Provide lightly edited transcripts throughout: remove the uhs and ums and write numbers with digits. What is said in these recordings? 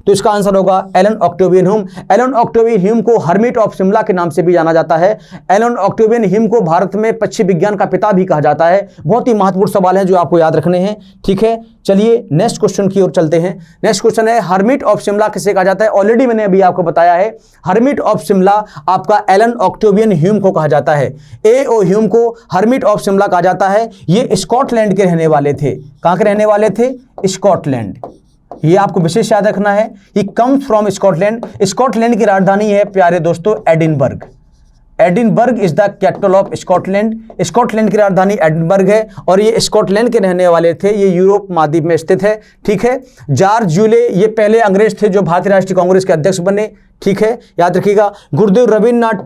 तो इसका आंसर होगा Allan Octavian Hume. Allan Octavian Hume को हर्मिट ऑफ शिमला के नाम से भी जाना जाता है। एलन ऑक्टेवियन ह्यूम को भारत में पक्षी विज्ञान का पिता भी कहा जाता है। बहुत ही महत्वपूर्ण सवाल है जो आपको याद रखने हैं, ठीक है। चलिए नेक्स्ट क्वेश्चन की ओर चलते हैं। नेक्स्ट क्वेश्चन है हर्मिट ऑफ शिमला किसे कहा जाता है। ऑलरेडी मैंने अभी आपको बताया है, हर्मिट ऑफ शिमला आपका एलन ऑक्टेवियन ह्यूम को कहा जाता है। ए.ओ. ह्यूम को हर्मिट ऑफ शिमला कहा जाता है। ये स्कॉटलैंड के रहने वाले थे। कहां के रहने वाले थे? स्कॉटलैंड। ये आपको विशेष याद रखना है, he comes from Scotland. Scotland की राजधानी है प्यारे दोस्तों Edinburgh. Edinburgh is the capital of Scotland. Scotland की राजधानी एडिनबर्ग है और ये स्कॉटलैंड के रहने वाले थे। ये यूरोप महाद्वीप में स्थित है, ठीक है। जॉर्ज यूले ये पहले अंग्रेज थे जो भारतीय राष्ट्रीय कांग्रेस के अध्यक्ष बने, ठीक है, याद रखिएगा। गुरुदेव रविन्द्रनाथ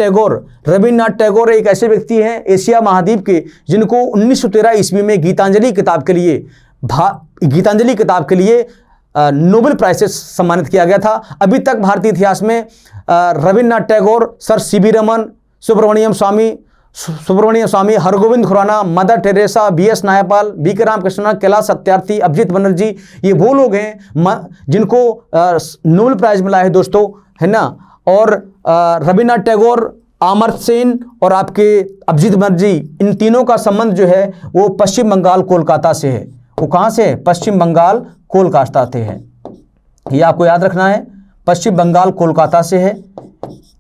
टैगोर एक ऐसे व्यक्ति हैं एशिया महाद्वीप के जिनको 1913 ईस्वी में गीतांजलि किताब के लिए नोबेल प्राइज से सम्मानित किया गया था। अभी तक भारतीय इतिहास में Rabindranath Tagore, sir CV Raman, Subramaniam Swamy, Hargobind Khorana, Mother Teresa, BS. Naipaul, BK. Ramakrishnan, Kailash Satyarthi, Abhijit Banerjee, ये वो लोग हैं जिनको नोबेल प्राइज मिला है दोस्तों, है ना। और रविन्द्रनाथ टैगोर, अमर्त्य सेन और आपके अभिजीत बनर्जी, इन तीनों का संबंध जो है वो पश्चिम बंगाल कोलकाता से है। वो कहाँ से है? पश्चिम बंगाल कोलकाता से है। ये आपको याद रखना है, पश्चिम बंगाल कोलकाता से है।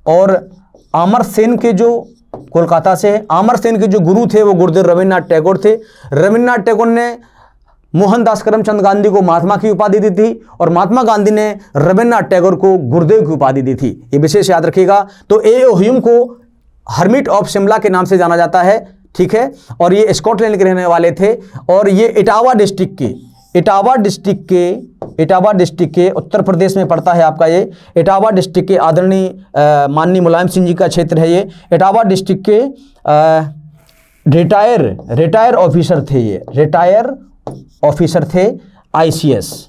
और अमर्त्य सेन के जो कोलकाता से है, अमर्त्य सेन के जो गुरु थे वो गुरुदेव रविन्द्रनाथ टैगोर थे। रविन्द्रनाथ टैगोर ने मोहनदास करमचंद गांधी को महात्मा की उपाधि दी थी और महात्मा गांधी ने रविन्द्रनाथ टैगोर को गुरुदेव की उपाधि दी थी। ये विशेष याद रखिएगा। तो ए.ओ. ह्यूम को हर्मिट ऑफ शिमला के नाम से जाना जाता है, ठीक है। और ये स्कॉटलैंड के रहने वाले थे और ये इटावा डिस्ट्रिक्ट के उत्तर प्रदेश में पड़ता है आपका ये। इटावा डिस्ट्रिक्ट के आदरणीय माननीय मुलायम सिंह जी का क्षेत्र है ये। इटावा डिस्ट्रिक्ट के रिटायर ऑफिसर थे ये, रिटायर ऑफिसर थे आईसीएस,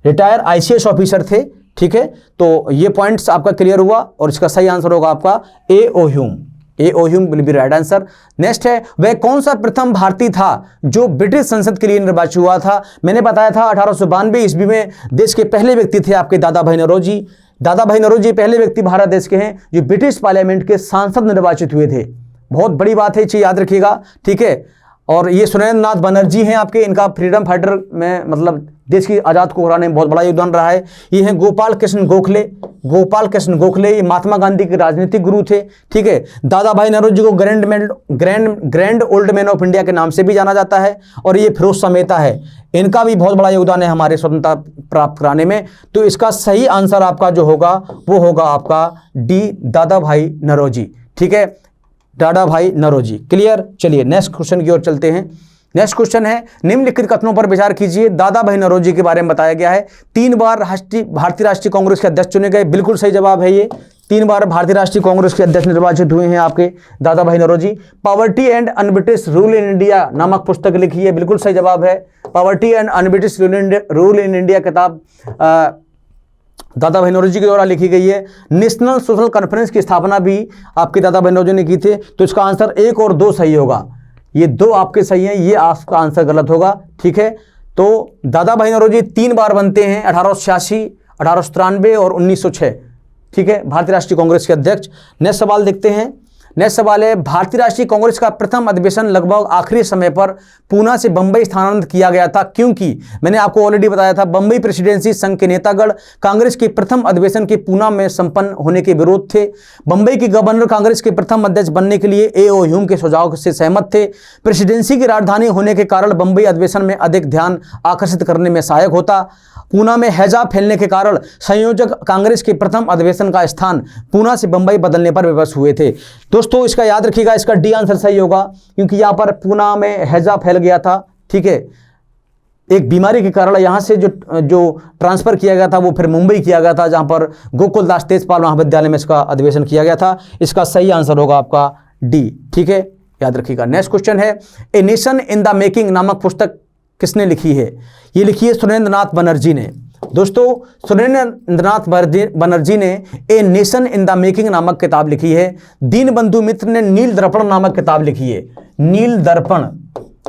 रिटायर आईसीएस ऑफिसर थे, ठीक है। तो ये पॉइंट्स आपका क्लियर हुआ और इसका सही आंसर होगा आपका A.O.. Hume. A.O.. Hume will be right answer. Next है वह कौन सा प्रथम भारतीय था जो ब्रिटिश संसद के लिए निर्वाचित हुआ था। मैंने बताया था 1892 ईस्वी में देश के पहले व्यक्ति थे आपके दादा भाई नौरोजी। दादा भाई नौरोजी पहले व्यक्ति भारत देश के हैं जो ब्रिटिश पार्लियामेंट के सांसद निर्वाचित हुए थे। बहुत बड़ी बात है, चीज याद रखिएगा, ठीक है। और ये सुरेंद्र नाथ बनर्जी हैं आपके, इनका फ्रीडम फाइटर में मतलब देश की आज़ाद को कराने में बहुत बड़ा योगदान रहा है। ये हैं गोपाल कृष्ण गोखले, ये महात्मा गांधी के राजनीतिक गुरु थे, ठीक है। दादा भाई नौरोजी को grand old man of India के नाम से भी जाना जाता है। और ये फिरोज शाह मेहता है, इनका भी बहुत बड़ा योगदान है हमारे स्वतंत्रता प्राप्त कराने में। तो इसका सही आंसर आपका जो होगा वो होगा आपका डी, दादा भाई नौरोजी, ठीक है, दादा भाई नौरोजी। क्लियर। चलिए नेक्स्ट क्वेश्चन की ओर चलते हैं। नेक्स्ट क्वेश्चन है निम्नलिखित कथनों पर विचार कीजिए। दादा भाई नौरोजी के बारे में बताया गया है 3 बार भारतीय राष्ट्रीय कांग्रेस के अध्यक्ष चुने गए। बिल्कुल सही जवाब है ये, 3 बार भारतीय राष्ट्रीय कांग्रेस के अध्यक्ष निर्वाचित हुए हैं आपके Dadabhai Naoroji. Poverty and unBritish rule in India नामक पुस्तक लिखी है। बिल्कुल सही जवाब है, poverty and unBritish rule in India किताब दादा भाई नौरोजी के द्वारा लिखी गई है। नेशनल सोशल कॉन्फ्रेंस की स्थापना भी आपके दादा भाई नौरोजी ने की थी। तो इसका आंसर 1 और 2 सही होगा। ये 2 आपके सही हैं, ये आपका आंसर गलत होगा, ठीक है। तो दादा भाई नौरोजी 3 बार बनते हैं, 1886, 1893 और 1906, ठीक है, भारतीय राष्ट्रीय कांग्रेस के अध्यक्ष। नेक्स्ट सवाल देखते हैं। नेक्स्ट सवाल है भारतीय राष्ट्रीय कांग्रेस का प्रथम अधिवेशन लगभग आखिरी समय पर पूना से बंबई स्थानांतरित किया गया था, क्योंकि मैंने आपको ऑलरेडी बताया था बंबई प्रेसिडेंसी संघ के नेतागण कांग्रेस के प्रथम अधिवेशन के पूना में संपन्न होने के विरोध थे। बंबई के गवर्नर कांग्रेस के प्रथम अध्यक्ष बनने के लिए ए.ओ. ह्यूम के सुझाव से सहमत थे। प्रेसिडेंसी की राजधानी होने के कारण बंबई अधिवेशन में अधिक ध्यान आकर्षित करने में सहायक होता। पूना में हैजा फैलने के कारण संयोजक कांग्रेस के प्रथम अधिवेशन का स्थान पूना से बंबई बदलने पर विवश हुए थे। दोस्तों इसका याद रखिएगा, इसका डी आंसर सही होगा, क्योंकि यहाँ पर पूना में हैजा फैल गया था, ठीक है, एक बीमारी के कारण। यहाँ से जो ट्रांसफर किया गया था वो फिर मुंबई किया गया था, जहाँ पर गोकुल दास तेजपाल महाविद्यालय में इसका अधिवेशन किया गया था। इसका सही आंसर होगा आपका डी, ठीक है, याद रखिएगा। नेक्स्ट क्वेश्चन है a nation in the making नामक पुस्तक किसने लिखी है। ये लिखी है सुरेंद्र नाथ बनर्जी ने। दोस्तों सुरेंद्र नाथ बनर्जी ने a nation in the making नामक किताब लिखी है। दीनबंधु मित्र ने नील दर्पण नामक किताब लिखी है। नील दर्पण,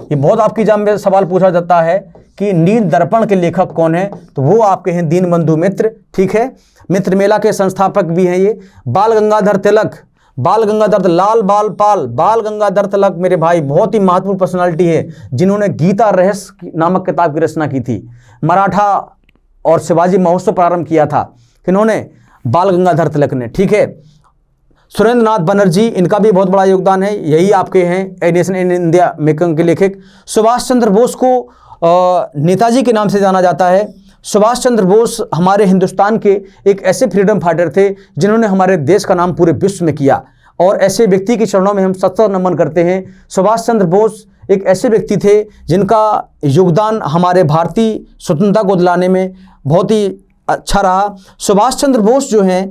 ये बहुत आपकी एग्जाम में सवाल पूछा जाता है कि नील दर्पण के लेखक कौन है, तो वो आपके हैं दीनबंधु मित्र, ठीक है। मित्र मेला के संस्थापक भी हैं ये। बाल गंगाधर तिलक, बाल गंगाधर, लाल बाल पाल, बाल गंगाधर तिलक मेरे भाई बहुत ही महत्वपूर्ण पर्सनालिटी है, जिन्होंने गीता रहस्य नामक किताब की रचना की थी। मराठा और शिवाजी महोत्सव प्रारंभ किया था किन्होंने, बाल गंगाधर तिलक ने, ठीक है। सुरेंद्र नाथ बनर्जी, इनका भी बहुत बड़ा योगदान है, यही आपके हैं a nation in India making के लेखक। सुभाष चंद्र बोस को नेताजी के नाम से जाना जाता है। सुभाष चंद्र बोस हमारे हिंदुस्तान के एक ऐसे फ्रीडम फाइटर थे जिन्होंने हमारे देश का नाम पूरे विश्व में किया, और ऐसे व्यक्ति के चरणों में हम सत्तर नमन करते हैं। सुभाष चंद्र बोस एक ऐसे व्यक्ति थे जिनका योगदान हमारे भारतीय स्वतंत्रता को दिलाने में बहुत ही अच्छा रहा। सुभाष चंद्र बोस जो हैं,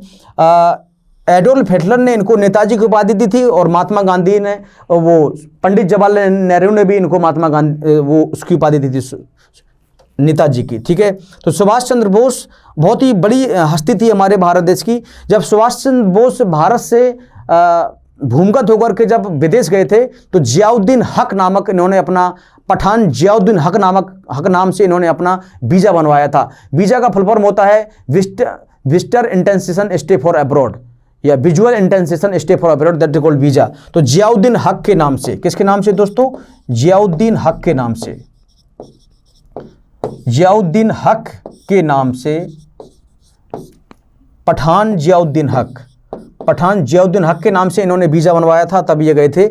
एडोल्फ हिटलर ने इनको नेताजी की उपाधि दी थी, और महात्मा गांधी ने, वो पंडित जवाहरलाल नेहरू ने भी इनको महात्मा गांधी वो उसकी उपाधि दी थी नेताजी की, ठीक है। तो सुभाष चंद्र बोस बहुत ही बड़ी हस्ती थी हमारे भारत देश की। जब सुभाष चंद्र बोस भारत से भूमिगत होकर के जब विदेश गए थे, तो जियाउद्दीन हक नामक इन्होंने अपना, पठान जियाउद्दीन हक नाम से इन्होंने अपना वीज़ा बनवाया था। वीज़ा का फुल फॉर्म होता है visitor intention stay for abroad, या visual intention stay for abroad, that is called visa. तो जियाउद्दीन हक के नाम से, किसके नाम से दोस्तों, जियाउद्दीन हक के नाम से, जियाउद्दीन हक के नाम से पठान जियाउद्दीन हक, पठान जियाउद्दीन हक के नाम से इन्होंने वीज़ा बनवाया था, तब ये गए थे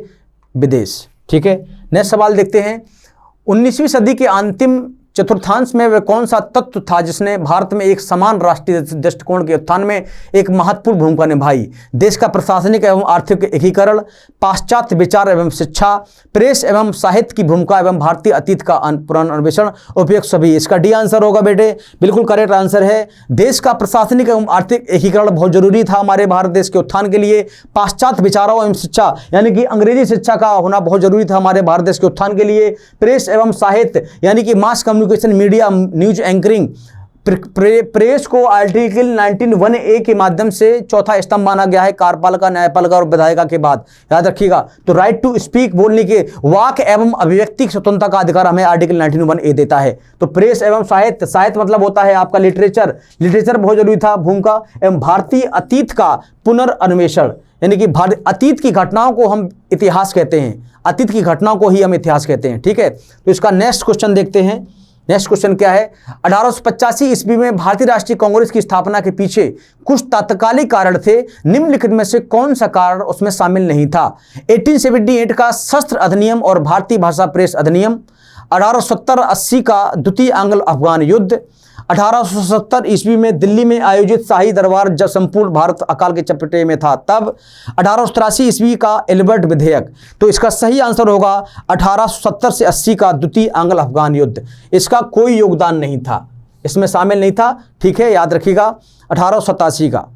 विदेश, ठीक है। नेक्स्ट सवाल देखते हैं, 19वीं सदी के अंतिम चतुर्थांश में वह कौन सा तत्व था जिसने भारत में एक समान राष्ट्रीय दृष्टिकोण के उत्थान में एक महत्वपूर्ण भूमिका निभाई? देश का प्रशासनिक एवं आर्थिक एकीकरण, पाश्चात्य विचार एवं शिक्षा, प्रेस एवं साहित्य की भूमिका एवं भारतीय अतीत का पुनर्न्वेषण, उपयुक्त सभी। इसका डी आंसर होगा बेटे, बिल्कुल करेक्ट आंसर है। देश का प्रशासनिक एवं आर्थिक एकीकरण बहुत जरूरी था हमारे भारत देश के उत्थान के लिए। पाश्चात्य विचारों एवं शिक्षा, यानी कि अंग्रेजी शिक्षा का होना बहुत जरूरी था हमारे भारत देश के उत्थान के लिए। प्रेस एवं साहित्य, यानी कि mass communication, media, news anchoring, press को आर्टिकल 19(1)(a) के माध्यम से चौथा स्तंभ माना गया है, कार्यपालिका, न्यायपालिका और विधायिका के बाद, याद रखिएगा। तो राइट टू स्पीक, बोलने के, वाक एवं अभिव्यक्ति की स्वतंत्रता का अधिकार हमें आर्टिकल 19(1)(a) देता है। तो प्रेस एवं साहित्य, साहित्य मतलब होता है आपका लिटरेचर, लिटरेचर बहुत जरूरी था भूमिका, एवं भारतीय अतीत का पुनर्न्वेषण, यानी कि अतीत की घटनाओं को हम इतिहास कहते हैं, अतीत की घटनाओं को ही हम इतिहास कहते हैं, ठीक है। तो इसका नेक्स्ट क्वेश्चन देखते हैं। नेक्स्ट क्वेश्चन क्या है, 1885 ईस्वी में भारतीय राष्ट्रीय कांग्रेस की स्थापना के पीछे कुछ तात्कालिक कारण थे, निम्नलिखित में से कौन सा कारण उसमें शामिल नहीं था? 1878 का शस्त्र अधिनियम और भारतीय भाषा प्रेस अधिनियम, 1870-80 का द्वितीय आंग्ल अफगान युद्ध, 1870 ईस्वी में दिल्ली में आयोजित शाही दरबार जब संपूर्ण भारत अकाल के चपेटे में था तब, 1883 ईस्वी का एल्बर्ट विधेयक। तो इसका सही आंसर होगा 1870 से 80 का द्वितीय आंग्ल अफगान युद्ध। इसका कोई योगदान नहीं था, इसमें शामिल नहीं था, ठीक है, याद रखिएगा। 1887 का,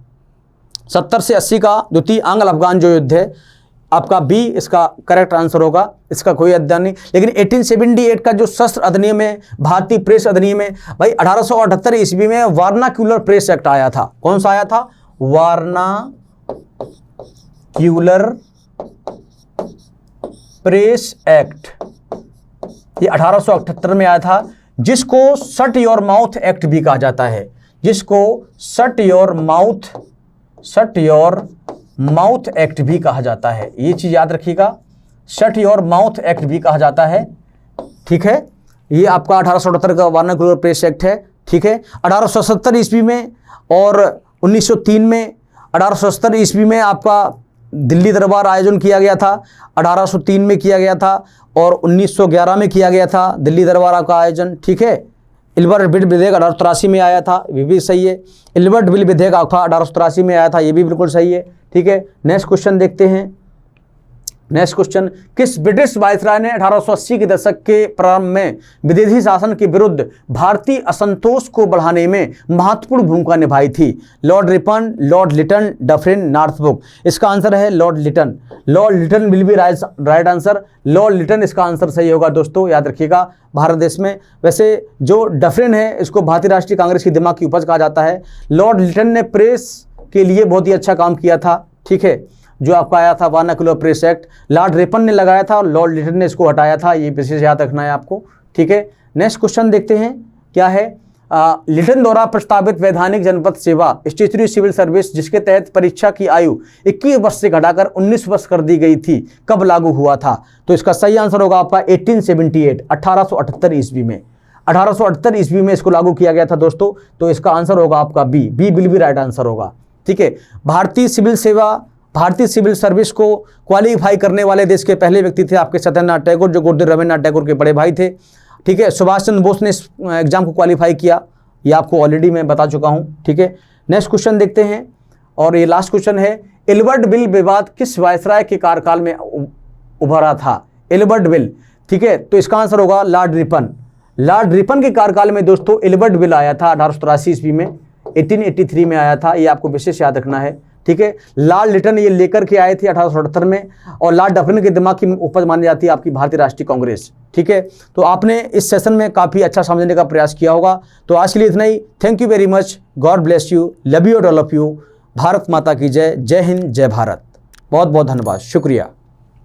70 से 80 का द्वितीय आंग्ल अफगान जो युद्ध है, आपका बी इसका करेक्ट आंसर होगा, इसका कोई अध्ययन नहीं। लेकिन 1878 का जो शस्त्र अधिनियम है, भारतीय प्रेस अधिनियम है, भाई 1878 ईस्वी में वर्नाक्यूलर प्रेस एक्ट आया था। कौन सा आया था? वर्नाक्यूलर प्रेस एक्ट, ये 1878 में आया था, जिसको शट योर माउथ एक्ट भी कहा जाता है, जिसको शट योर माउथ एक्ट भी कहा जाता है। ये चीज याद रखिएगा, शट योर माउथ एक्ट भी कहा जाता है, ठीक है। ये आपका 1878 का वर्नाक्यूलर प्रेस एक्ट है, ठीक है। 1870 ईस्वी में और 1903 में, 1870 ईस्वी में आपका दिल्ली दरबार आयोजन किया गया था, 1803 में किया गया था और 1911 में किया गया था दिल्ली दरबार का आयोजन, ठीक है। एल्बर्ट बिल विधेयक 1883 में आया था, ये भी सही है। एल्बर्ट बिल विधेयक 1883 में आया था, ये भी बिल्कुल सही है, ठीक है। नेक्स्ट क्वेश्चन देखते हैं। नेक्स्ट क्वेश्चन, किस ब्रिटिश वायसराय ने 1880 के दशक के प्रारंभ में विदेशी शासन के विरुद्ध भारतीय असंतोष को बढ़ाने में महत्वपूर्ण भूमिका निभाई थी? Lord Ripon, Lord Lytton, Dufferin, Northbrook. इसका आंसर है Lord Lytton. Lord Lytton will be right answer. Lord Lytton इसका आंसर सही होगा दोस्तों, याद रखिएगा। भारत देश में वैसे जो डफरिन है, इसको भारतीय राष्ट्रीय कांग्रेस की दिमाग की उपज कहा जाता है। लॉर्ड लिटन ने प्रेस के लिए बहुत ही अच्छा काम किया था, ठीक है, जो आपका आया था vernacular press act. Lord Ripon ने लगाया था और लॉर्ड लिटन ने इसको हटाया था, ये विशेष याद रखना है आपको, ठीक है। नेक्स्ट क्वेश्चन देखते हैं क्या है। लिटन द्वारा प्रस्तावित वैधानिक जनपद सेवा स्टेचुरी सिविल सर्विस जिसके तहत परीक्षा की आयु 21 वर्ष से घटाकर 19 वर्ष कर दी गई थी, कब लागू हुआ था? तो इसका सही आंसर होगा आपका 1878, 1878 ईस्वी में। 1878 ईस्वी में इसको लागू किया गया था दोस्तों। तो इसका आंसर होगा आपका B will be right answer होगा। ठीक है। भारतीय सिविल सर्विस को क्वालिफाई करने वाले देश के पहले व्यक्ति थे आपके सत्येंद्रनाथ टैगोर, जो गुरुदेव रविन्द्रनाथ टैगोर के बड़े भाई थे। ठीक है। सुभाष चंद्र बोस ने इस एग्जाम को क्वालिफाई किया, ये आपको ऑलरेडी मैं बता चुका हूं। ठीक है। नेक्स्ट क्वेश्चन देखते हैं और ये लास्ट क्वेश्चन है। एल्बर्ट बिल विवाद किस वायसराय के कार्यकाल में उभरा था? एल्बर्ट बिल, ठीक है। तो इसका आंसर होगा लॉर्ड रिपन। लॉर्ड रिपन के कार्यकाल में दोस्तों एल्बर्ट बिल आया था 1883 ईस्वी में, 1883 में आया था, ये आपको विशेष याद रखना है। ठीक है। लॉर्ड लिटन ये लेकर के आए थे 1878 में, और लॉर्ड डफरिन के दिमाग की उपज मानी जाती है आपकी भारतीय राष्ट्रीय कांग्रेस। ठीक है। तो आपने इस सेशन में काफ़ी अच्छा समझने का प्रयास किया होगा। तो आज के लिए इतना ही। Thank you very much. God bless you. Love you all of you. Bharat Mata की जय। जय हिंद, जय भारत। बहुत बहुत धन्यवाद, शुक्रिया।